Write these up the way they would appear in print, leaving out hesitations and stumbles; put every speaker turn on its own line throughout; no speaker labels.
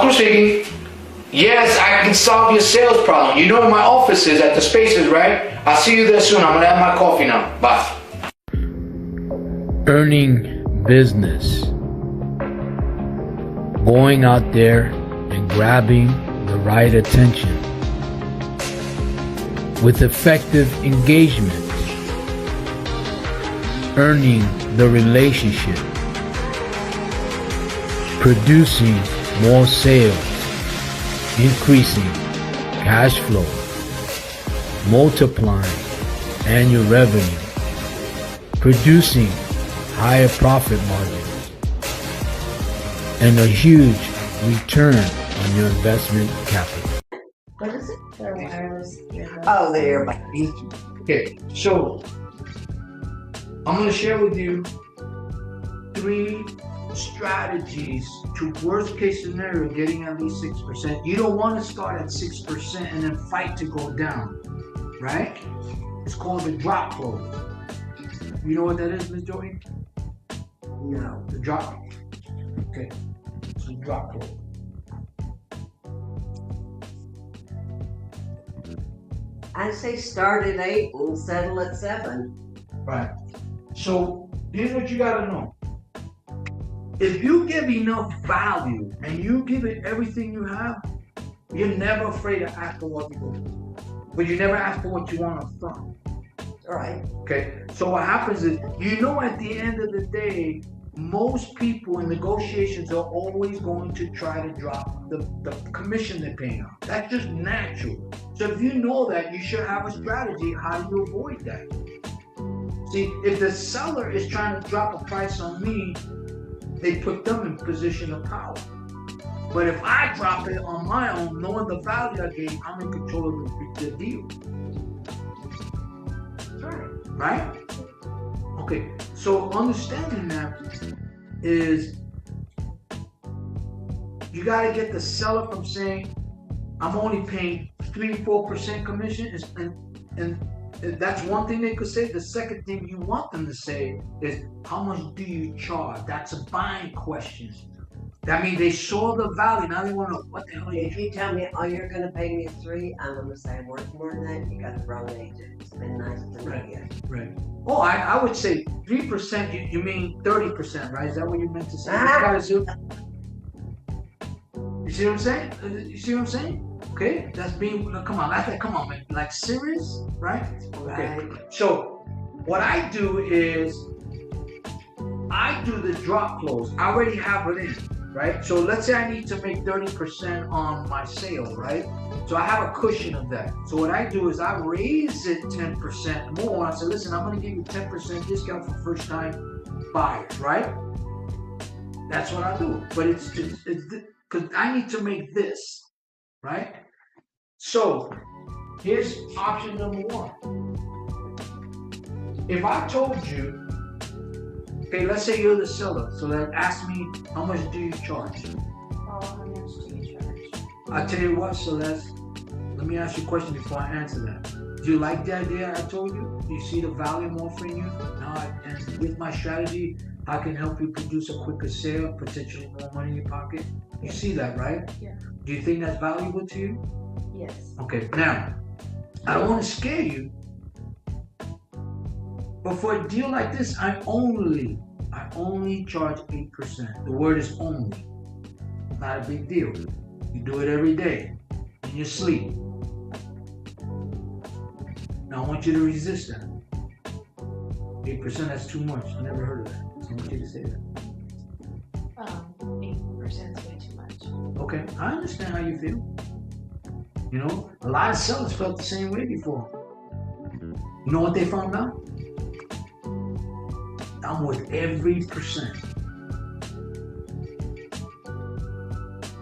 Realtor speaking. Yes, I can solve your sales problem. You know where my office is at the Spaces, right? I'll see you there soon. I'm gonna have my coffee now. Bye.
Earning business. Going out there and grabbing the right attention. With effective engagement. Earning the relationship. Producing more sales. Increasing cash flow, multiplying annual revenue, producing higher profit margins, and a huge return on your investment capital.
What is it? They're wireless earbuds.
Oh, there, earbuds.
Okay, so I'm gonna share with you 3 strategies to worst case scenario getting at least 6%. You don't want to start at 6% and then fight to go down, right? It's called the drop close. You know what that is, Ms. Joey?
No.
The drop. Okay, so drop close.
I say start at 8 and settle at 7.
Right. So here's what you gotta know. If you give enough value and you give it everything you have, you're never afraid to ask for what you want. But you never ask for what you want up front.
All right.
Okay? So what happens is, you know, at the end of the day, most people in negotiations are always going to try to drop the commission they're paying out. That's just natural. So if you know that, you should have a strategy. How do you avoid that? See, if the seller is trying to drop a price on me, they put them in position of power. But if I drop it on my own, knowing the value I gave, I'm in control of the deal. Right? Okay, so understanding that is, you gotta get the seller from saying, I'm only paying 3-4% commission, and that's one thing they could say. The second thing you want them to say is, how much do you charge? That's a buying question. That means they saw the value. Now they want to know, what the hell are you?
If you tell me, oh, you're going to pay me 3, I'm going to say I'm worth more than that. You got the wrong agent. It's been nice to meet you.
Right. Oh, I would say 3%. You mean 30%, right? Is that what you meant to say? You see what I'm saying? You see what I'm saying? Okay, that's being, come on, man. Like serious, right?
Right.
Okay. So what I do is, I do the drop close. I already have it in, right? So let's say I need to make 30% on my sale, right? So I have a cushion of that. So what I do is I raise it 10% more. I say, listen, I'm gonna give you 10% discount for first time buyers, right? That's what I do. But it's because I need to make this, right? So here's option number 1. If I told you, okay, let's say you're the seller, so then ask me, how much do you charge?
Oh, how much do you charge?
I'll tell you what, so let me ask you a question before I answer that. Do you like the idea I told you? Do you see the value I'm offering you? Now, and with my strategy, I can help you produce a quicker sale, potentially more money in your pocket. You see that, right?
Yeah.
Do you think that's valuable to you?
Yes.
Okay, now, I don't want to scare you, but for a deal like this, I only charge 8%. The word is only. Not a big deal. You do it every day in your sleep. Now I want you to resist that. 8%, that's too much. I never heard of that. So I want you to say that.
8% is way too much.
Okay, I understand how you feel. You know, a lot of sellers felt the same way before. You know what they found out? I'm worth every percent.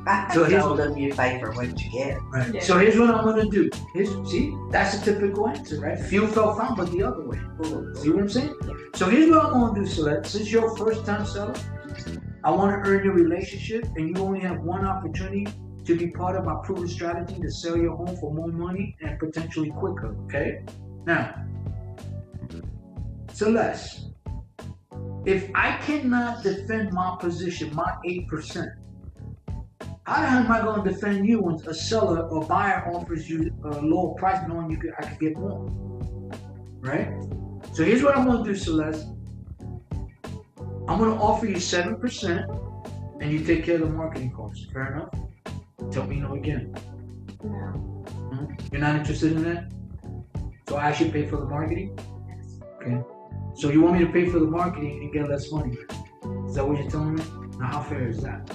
I
So here's
told them you pay for what you get.
Right.
Yeah.
So here's what I'm gonna do. See, that's a typical answer, right? Few felt found, but the other way. See what I'm saying?
Yeah.
So here's what I'm gonna do, Celeste. Since you're a first-time seller, I want to earn your relationship, and you only have one opportunity to be part of my proven strategy to sell your home for more money and potentially quicker. Okay? Now, Celeste, if I cannot defend my position, my 8%, How the hell am I going to defend you when a seller or buyer offers you a lower price knowing I could get more? Right? So here's what I'm going to do, Celeste. I'm going to offer you 7% and you take care of the marketing costs. Fair enough? Tell me no again.
No.
You're not interested in that? So I should pay for the marketing?
Yes.
Okay. So you want me to pay for the marketing and get less money? Is that what you're telling me? Now how fair is that?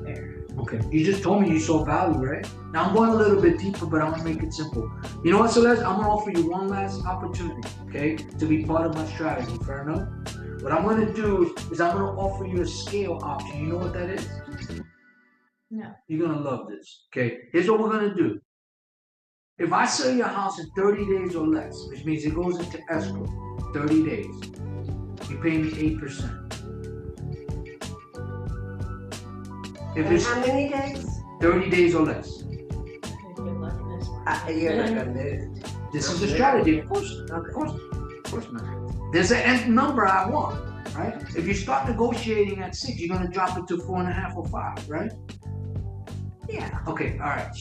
Fair.
Okay. You just told me you saw value, right? Now I'm going a little bit deeper, but I'm gonna make it simple. You know what, Celeste? I'm gonna offer you one last opportunity, okay, to be part of my strategy. Fair enough? What I'm gonna do is I'm gonna offer you a scale option. You know what that is?
No.
You're gonna love this. Okay. Here's what we're gonna do. If I sell your house in 30 days or less, which means it goes into escrow, 30 days, you pay me 8%. If
And
it's
how many days?
30 days or less,
You're loving this one.
You're not gonna move.
this is the strategy. Of course, man. There's an end number I want, right? If you start negotiating at 6, you're gonna drop it to 4.5 or 5, right?
Yeah.
Okay, all right.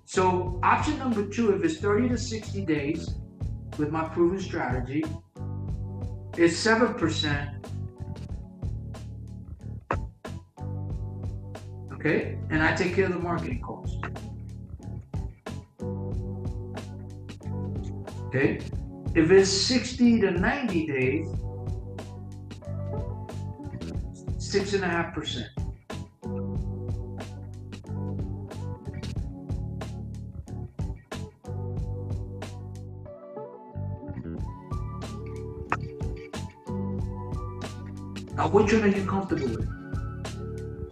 So option number 2, if it's 30 to 60 days with my proven strategy, is 7%. Okay, and I take care of the marketing costs. Okay, if it's 60 to 90 days, 6.5%. Now, which one are you comfortable with?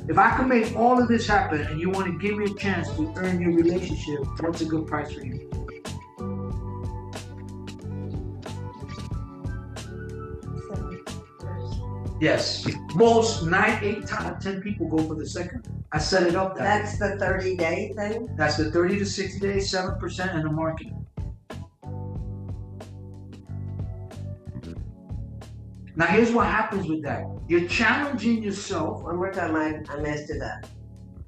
If I can make all of this happen and you want to give me a chance to earn your relationship, what's a good price for you?
7%.
Yes. Most 9, 8 out of 10 people go for the second. I set it up that way.
That's the 30-day thing?
That's the 30 to 60 days, 7% in the marketing. Now here's what happens with that. You're challenging yourself.
One more time, I messed it up.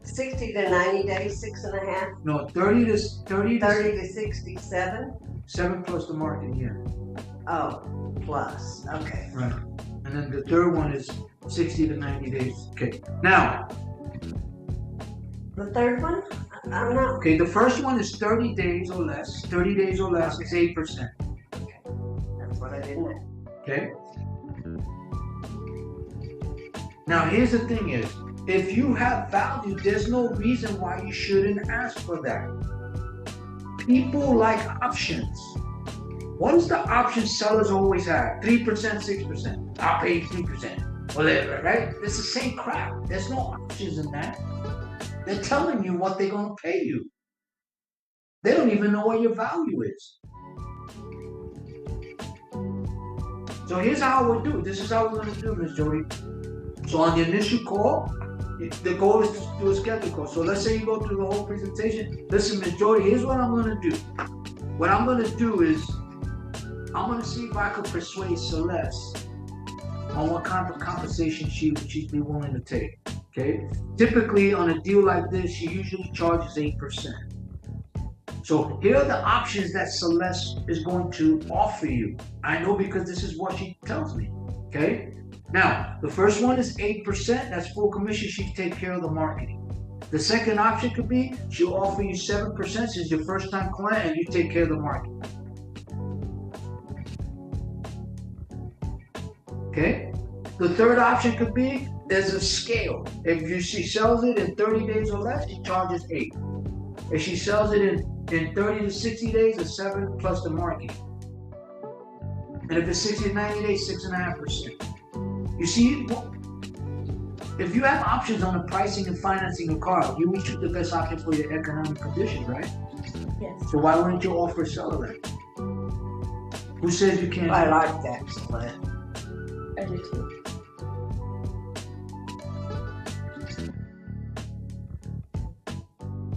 60 to 90 days, 6.5.
No, 30 to
30 to 67.
7 plus the marketing, yeah.
Oh, plus. Okay.
Right. And then the third one is 60 to 90 days. Okay. Now,
The third one? I'm not.
okay, the first one is 30 days or less. 30 days or less is 8%.
Okay. That's what I didn't know.
Okay. Now here's the thing is, if you have value, there's no reason why you shouldn't ask for that. People like options. What is the option sellers always have? 3%, 6%. I'll pay you 3%. Whatever, right? It's the same crap. There's no options in that. They're telling you what they're going to pay you. They don't even know what your value is. So here's how we'll do it. This is how we're going to do it, Ms. Jody. So on the initial call, the goal is to do a schedule call. So let's say you go through the whole presentation. Listen, Ms. Jody, here's what I'm going to do. What I'm going to do is, I'm going to see if I could persuade Celeste on what kind of compensation she'd be willing to take. Okay? Typically, on a deal like this, she usually charges 8%. So here are the options that Celeste is going to offer you. I know because this is what she tells me. Okay? Now, the first one is 8%. That's full commission. She can take care of the marketing. The second option could be she'll offer you 7% since your first time client and you take care of the marketing. Okay? The third option could be there's a scale. If she sells it in 30 days or less, she charges 8. If she sells it in 30 to 60 days, it's 7 plus the marketing. And if it's 60 to 90 days, 6.5%. You see, if you have options on the pricing and financing a car, you will choose the best option for your economic conditions, right?
Yes.
So why wouldn't you offer a seller that? Who says you can't?
I like that, Celeste.
I do too.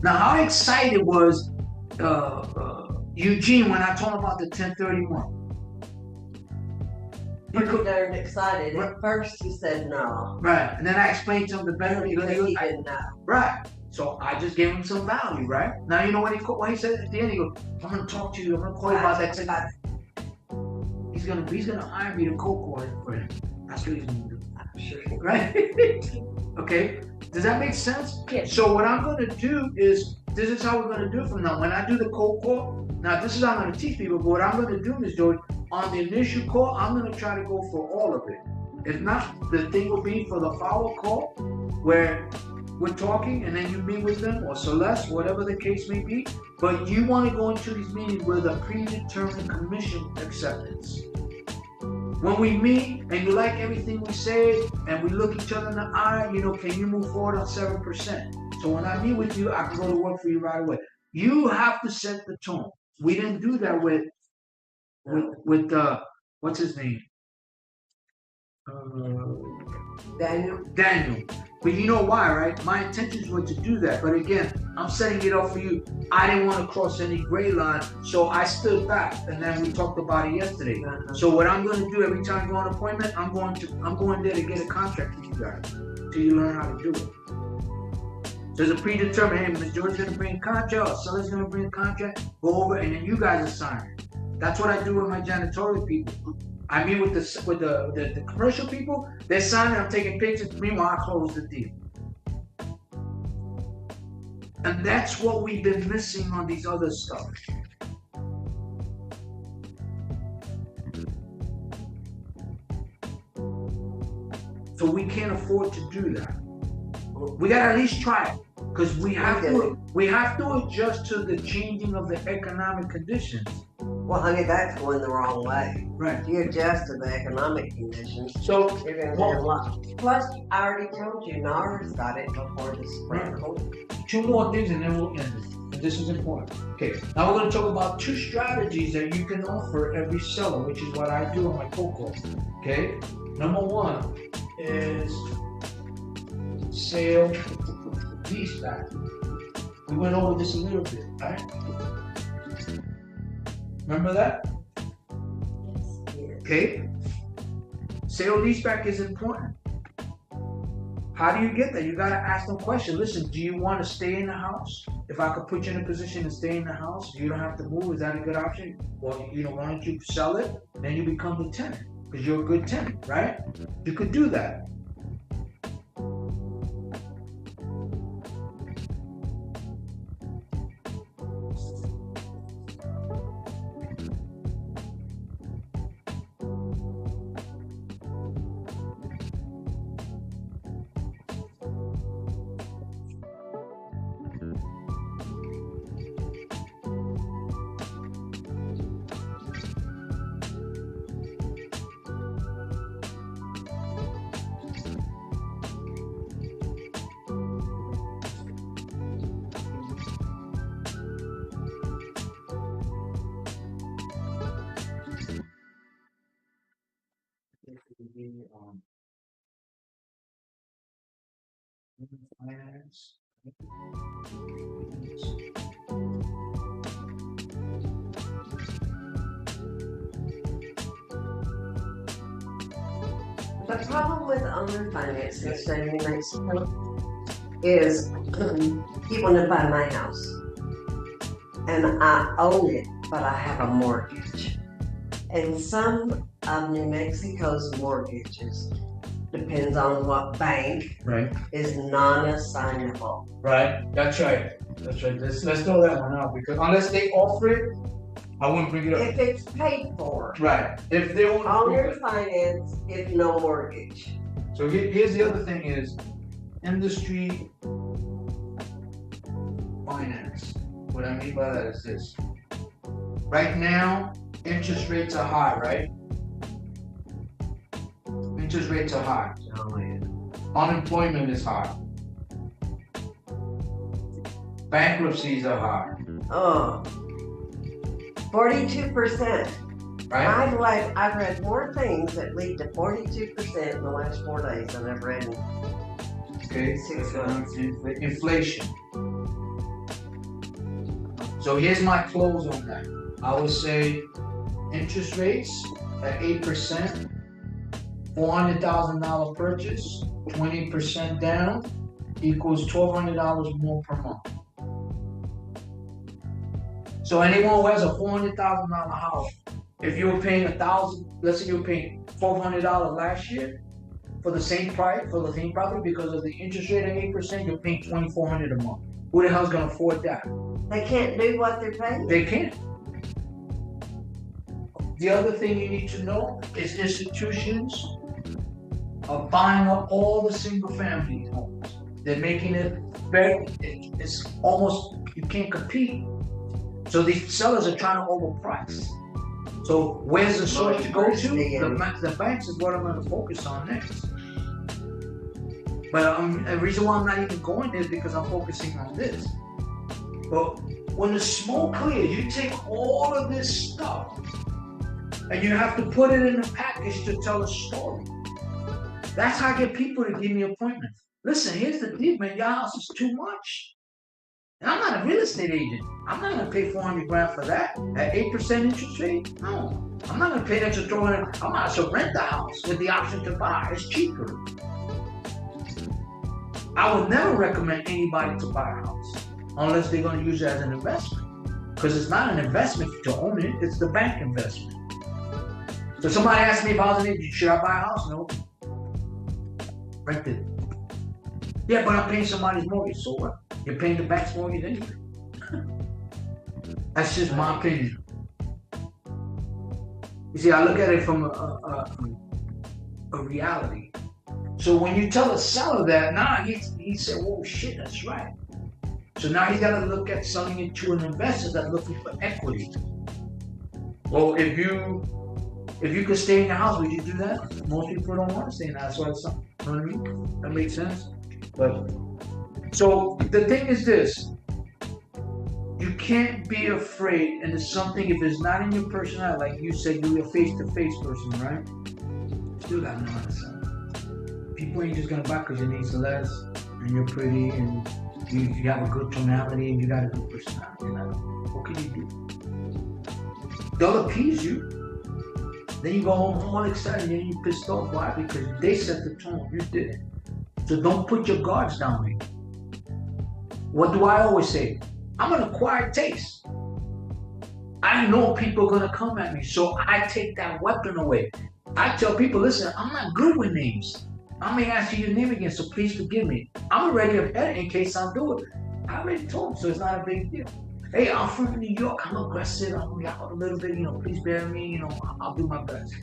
Now, how excited was Eugene when I told him about the 1031?
pretty darn excited. At first he said no.
Right. And then I explained to him the benefit.
Because he didn't know.
Right. So I just gave him some value, right? Now you know what he said at the end? He goes, I'm gonna talk to you, I'm gonna call you about that. He's gonna hire me to co-call for him. That's what he's gonna do.
I'm sure.
Right? Okay. Does that make sense?
Yes.
So what I'm gonna do is this is how we're gonna do it from now. When I do the cold call, now this is how I'm gonna teach people, but what I'm gonna do is on the initial call, I'm gonna try to go for all of it. If not, the thing will be for the follow call where we're talking and then you meet with them or Celeste, whatever the case may be. But you want to go into these meetings with a predetermined commission acceptance. When we meet and you like everything we say and we look each other in the eye, can you move forward on 7%? So when I meet with you, I can go to work for you right away. You have to set the tone. We didn't do that with what's his name? Daniel. But you know why, right? My intentions were to do that. But again, I'm setting it up for you. I didn't want to cross any gray line, so I stood back. And then we talked about it yesterday. So what I'm going to do every time I go on an appointment, I'm going there to get a contract with you guys till you learn how to do it. There's a predetermined, hey, Ms. George's going to bring a contract, or Sully's going to bring a contract, go over, and then you guys assign it. That's what I do with my janitorial people. I meet with the commercial people, they're signing, I'm taking pictures, meanwhile I close the deal. And that's what we've been missing on these other stuff. So we can't afford to do that. We gotta at least try it. Because we have to adjust to the changing of the economic conditions.
Well, honey, that's going the wrong way.
Right.
If you adjust to the economic conditions,
So
you're going to get a lot. Plus, I already told you, NARS got it before the spring cold.
Two more things and then we'll end it. And this is important. Okay, now we're going to talk about two strategies that you can offer every seller, which is what I do on my cold call. Okay, number one is sale leaseback. We went over this a little bit, right? Remember that?
Yes.
Okay. Sale leaseback is important. How do you get that? You gotta ask them questions. Listen, do you want to stay in the house? If I could put you in a position to stay in the house, you don't have to move. Is that a good option? Well, why don't you sell it? Then you become the tenant because you're a good tenant, right? You could do that. Finance.
The problem with owner finance in the state of New Mexico is you want to buy my house and I own it, but I have a mortgage. And some of New Mexico's mortgages, depends on what bank,
Right.
is non-assignable.
Right. That's right. That's right. Let's throw that one out because unless they offer it, I wouldn't bring it up.
If it's paid for,
Right. If they won't.
owner finance is no mortgage.
So here's the other thing is industry finance. What I mean by that is this. Right now, interest rates are high, right? Interest rates are high. Unemployment is high. Bankruptcies are high.
Oh, 42%.
Right?
I've read more things that lead to 42% in the last 4 days than I've read in
Okay.
6 months.
Inflation. So here's my close on that. I would say interest rates at 8%, $400,000 purchase, 20% down equals $1,200 more per month. So anyone who has a $400,000 house, if you were paying let's say you were paying $1,200 last year for the same price, for the same property, because of the interest rate at 8%, you're paying $2,400 a month. Who the hell's gonna afford that?
They can't do what they're paying.
They can't. The other thing you need to know is institutions are buying up all the single family homes. They're making it very, it's almost, you can't compete. So these sellers are trying to overprice. So where's the source to go to? The banks is what I'm going to focus on next. But the reason why I'm not even going there is because I'm focusing on this. But when the smoke clears, you take all of this stuff and you have to put it in a package to tell a story. That's how I get people to give me appointments. Listen, here's the deal, man. Your house is too much. And I'm not a real estate agent. I'm not gonna pay $400,000 for that at 8% interest rate. No, I'm not gonna pay that to throw in. I'm not to rent the house with the option to buy. It's cheaper. I would never recommend anybody to buy a house unless they're gonna use it as an investment, because it's not an investment to own it. It's the bank investment. So somebody asked me if I was an agent, should I buy a house? No. Rent it. Yeah, but I'm paying somebody's mortgage. So what? You're paying the bank's mortgage anyway. That's just my opinion. You see, I look at it from a reality. So when you tell a seller that, he said, "Oh shit, that's right." So now he's got to look at selling it to an investor that's looking for equity. Well, if you could stay in your house, would you do that? Most people don't want to stay in that. That's why it's something. You know what I mean? That makes sense. But so the thing is this: you can't be afraid, and it's something, if it's not in your personality, like you said, you're a face-to-face person, right? Still gotta know how to sell. People ain't just gonna buy because your name's less and you're pretty and you have a good tonality and you got a good personality. What can you do? They'll appease you. Then you go home all excited and you're pissed off. Why? Because they set the tone, you didn't. So don't put your guards down, man. What do I always say? I'm an acquired taste. I know people are gonna come at me, so I take that weapon away. I tell people, listen, I'm not good with names. I may ask you your name again, so please forgive me. I'm already ahead in case I do it. I already told them, so it's not a big deal. Hey, I'm from New York. I'm aggressive. I'm out a little bit. Please bear with me. I'll do my best.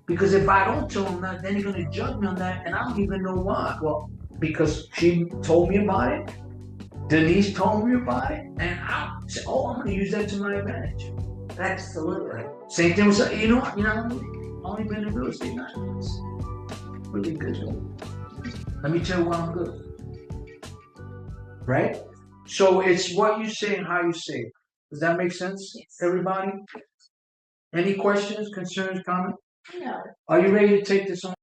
Because if I don't tell them that, then they're gonna judge me on that, and I don't even know why. Well, because she told me about it. Denise told me about it, and I said, "Oh, I'm gonna use that to my advantage."
Absolutely.
Same thing with I've only been in real estate 9 months. Really good. Let me tell you why I'm good. Right? So it's what you say and how you say it. Does that make sense, everybody? Any questions, concerns, comments?
No.
Are you ready to take this on?